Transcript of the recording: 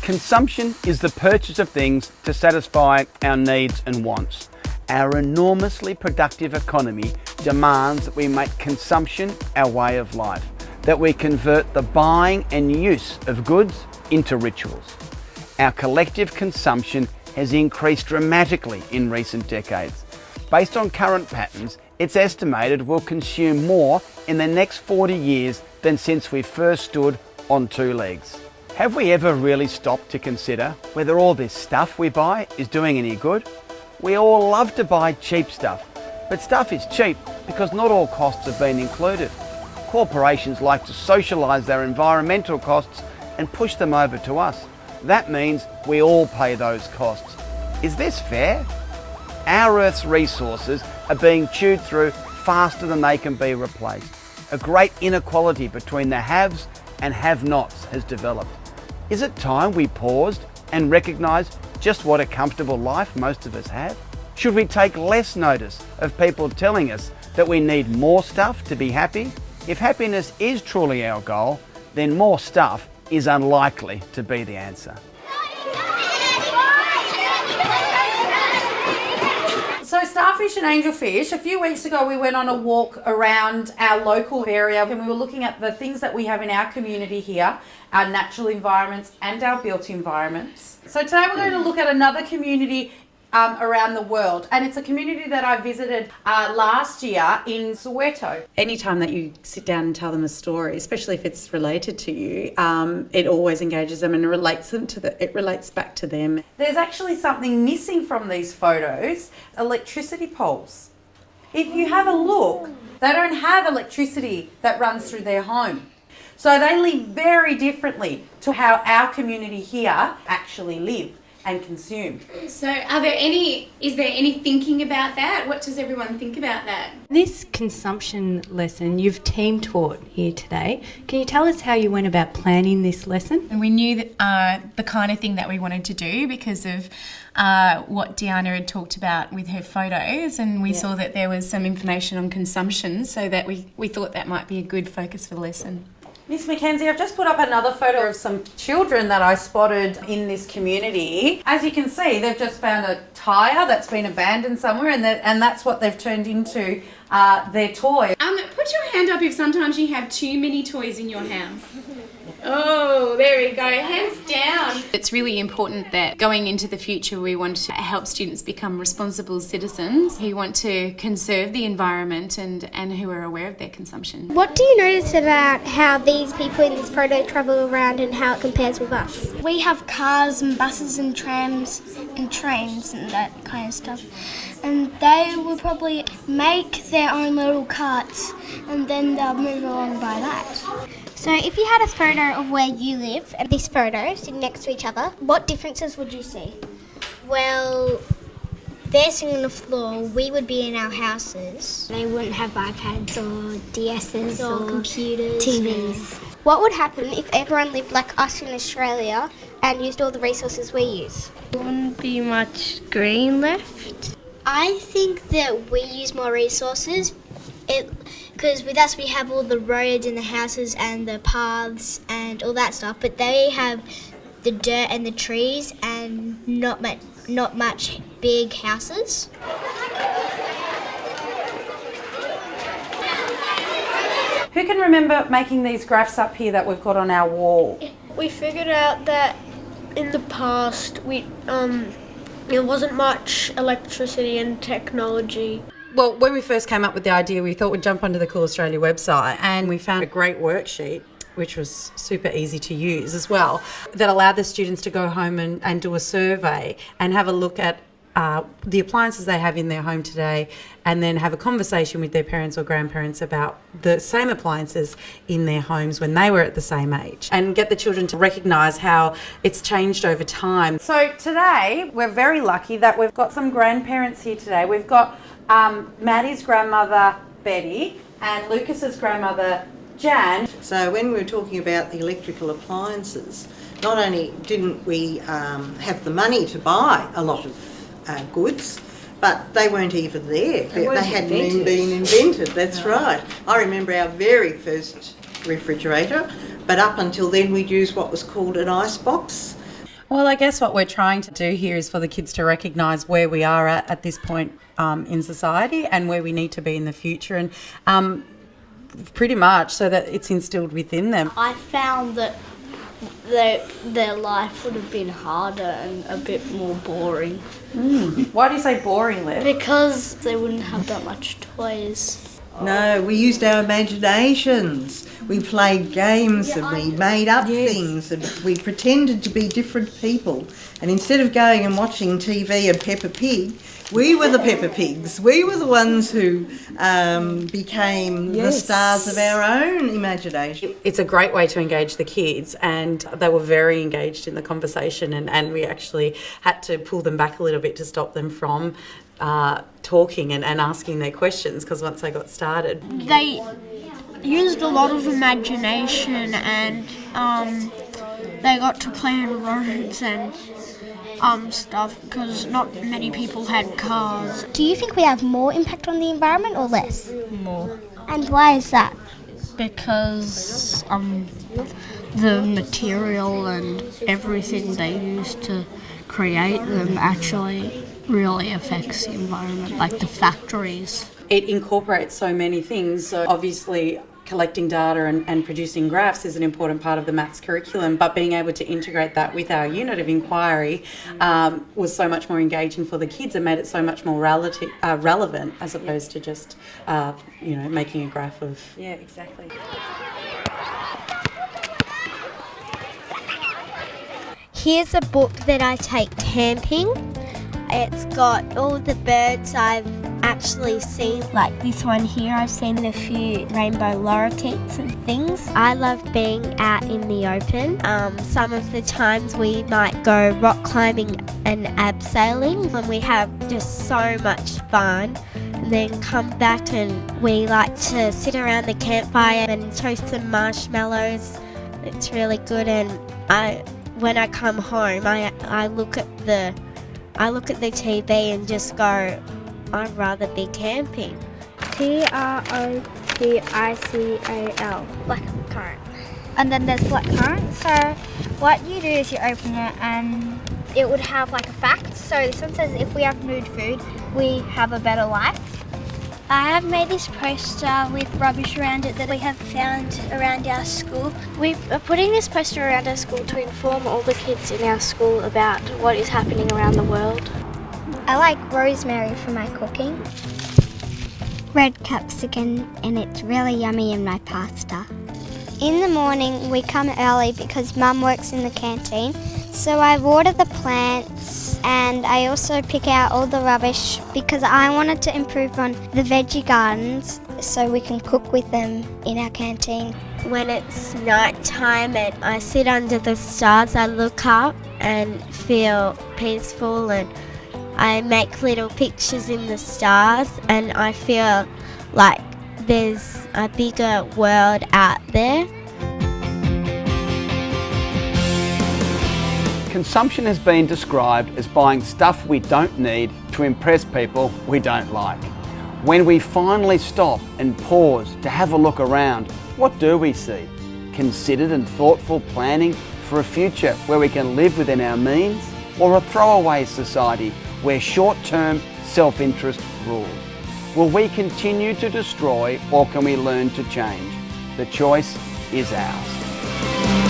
Consumption is the purchase of things to satisfy our needs and wants. Our enormously productive economy demands that we make consumption our way of life, that we convert the buying and use of goods into rituals. Our collective consumption has increased dramatically in recent decades. Based on current patterns, it's estimated we'll consume more in the next 40 years than since we first stood on two legs. Have we ever really stopped to consider whether all this stuff we buy is doing any good? We all love to buy cheap stuff, but stuff is cheap because not all costs have been included. Corporations like to socialise their environmental costs and push them over to us. That means we all pay those costs. Is this fair? Our Earth's resources are being chewed through faster than they can be replaced. A great inequality between the haves and have-nots has developed. Is it time we paused and recognised just what a comfortable life most of us have? Should we take less notice of people telling us that we need more stuff to be happy? If happiness is truly our goal, then more stuff is unlikely to be the answer. So starfish and angelfish, a few weeks ago we went on a walk around our local area and we were looking at the things that we have in our community here, our natural environments and our built environments. So today we're going to look at another community around the world, and it's a community that I visited last year in Soweto. Anytime that you sit down and tell them a story, especially if it's related to you, it always engages them and it relates back to them. There's actually something missing from these photos: electricity poles. If you have a look, they don't have electricity that runs through their home. So they live very differently to how our community here actually live and consume. So is there any thinking about that? What does everyone think about that? This consumption lesson you've team taught here today. Can you tell us how you went about planning this lesson? And we knew that the kind of thing that we wanted to do because of what Deanna had talked about with her photos, and we saw that there was some information on consumption, so that we thought that might be a good focus for the lesson. Miss Mackenzie, I've just put up another photo of some children that I spotted in this community. As you can see, they've just found a tyre that's been abandoned somewhere, and that's what they've turned into their toy. Put your hand up if sometimes you have too many toys in your house. Oh, there we go. Hands down. It's really important that going into the future we want to help students become responsible citizens who want to conserve the environment and who are aware of their consumption. What do you notice about how these people in this photo travel around and how it compares with us? We have cars and buses and trams and trains and that kind of stuff. And they will probably make their own little carts and then they'll move along by that. So if you had a photo of where you live and this photo sitting next to each other, what differences would you see? Well, they're sitting on the floor, we would be in our houses. They wouldn't have iPads or DSs or computers. TVs. What would happen if everyone lived like us in Australia and used all the resources we use? There wouldn't be much green left. I think that we use more resources because with us we have all the roads and the houses and the paths and all that stuff, but they have the dirt and the trees and not much big houses. Who can remember making these graphs up here that we've got on our wall? We figured out that in the past there wasn't much electricity and technology. Well, when we first came up with the idea, we thought we'd jump onto the Cool Australia website, and we found a great worksheet, which was super easy to use as well, that allowed the students to go home and do a survey and have a look at the appliances they have in their home today, and then have a conversation with their parents or grandparents about the same appliances in their homes when they were at the same age, and get the children to recognise how it's changed over time. So today we're very lucky that we've got some grandparents here today. We've got Maddie's grandmother Betty and Lucas's grandmother Jan. So when we were talking about the electrical appliances, not only didn't we have the money to buy a lot of goods, but they weren't even there. They hadn't even been invented, that's right. I remember our very first refrigerator, but up until then we'd use what was called an ice box. Well, I guess what we're trying to do here is for the kids to recognise where we are at this point in society and where we need to be in the future, and pretty much so that it's instilled within them. I found that their life would have been harder and a bit more boring. Why do you say boring, Liv? Because they wouldn't have that much toys. No, we used our imaginations. We played games and we made up things and we pretended to be different people. And instead of going and watching TV and Peppa Pig, we were the Peppa Pigs. We were the ones who became the stars of our own imagination. It's a great way to engage the kids, and they were very engaged in the conversation, and we actually had to pull them back a little bit to stop them from talking and asking their questions, because once they got started. They used a lot of imagination and they got to plan roads and stuff because not many people had cars. Do you think we have more impact on the environment or less? More. And why is that? Because the material and everything they use to create them actually really affects the environment, like the factories. It incorporates so many things, so obviously collecting data and producing graphs is an important part of the maths curriculum, but being able to integrate that with our unit of inquiry was so much more engaging for the kids and made it so much more relevant as opposed to just making a graph of... Yeah, exactly. Here's a book that I take camping. It's got all the birds I've actually seen. Like this one here, I've seen a few rainbow lorikeets and things. I love being out in the open. Some of the times we might go rock climbing and abseiling, and we have just so much fun. And then come back and we like to sit around the campfire and toast some marshmallows. It's really good, and when I come home, I look at the TV and just go, I'd rather be camping. TROPICAL. Blackcurrant. And then there's blackcurrant. So what you do is you open it and it would have like a fact. So this one says if we have mood food, we have a better life. I have made this poster with rubbish around it that we have found around our school. We are putting this poster around our school to inform all the kids in our school about what is happening around the world. I like rosemary for my cooking. Red capsicum, and it's really yummy in my pasta. In the morning we come early because Mum works in the canteen, so I water the plants and I also pick out all the rubbish because I wanted to improve on the veggie gardens so we can cook with them in our canteen. When it's night time and I sit under the stars, I look up and feel peaceful, and I make little pictures in the stars, and I feel like there's a bigger world out there. Consumption has been described as buying stuff we don't need to impress people we don't like. When we finally stop and pause to have a look around, what do we see? Considered and thoughtful planning for a future where we can live within our means, or a throwaway society where short-term self-interest rules? Will we continue to destroy, or can we learn to change? The choice is ours.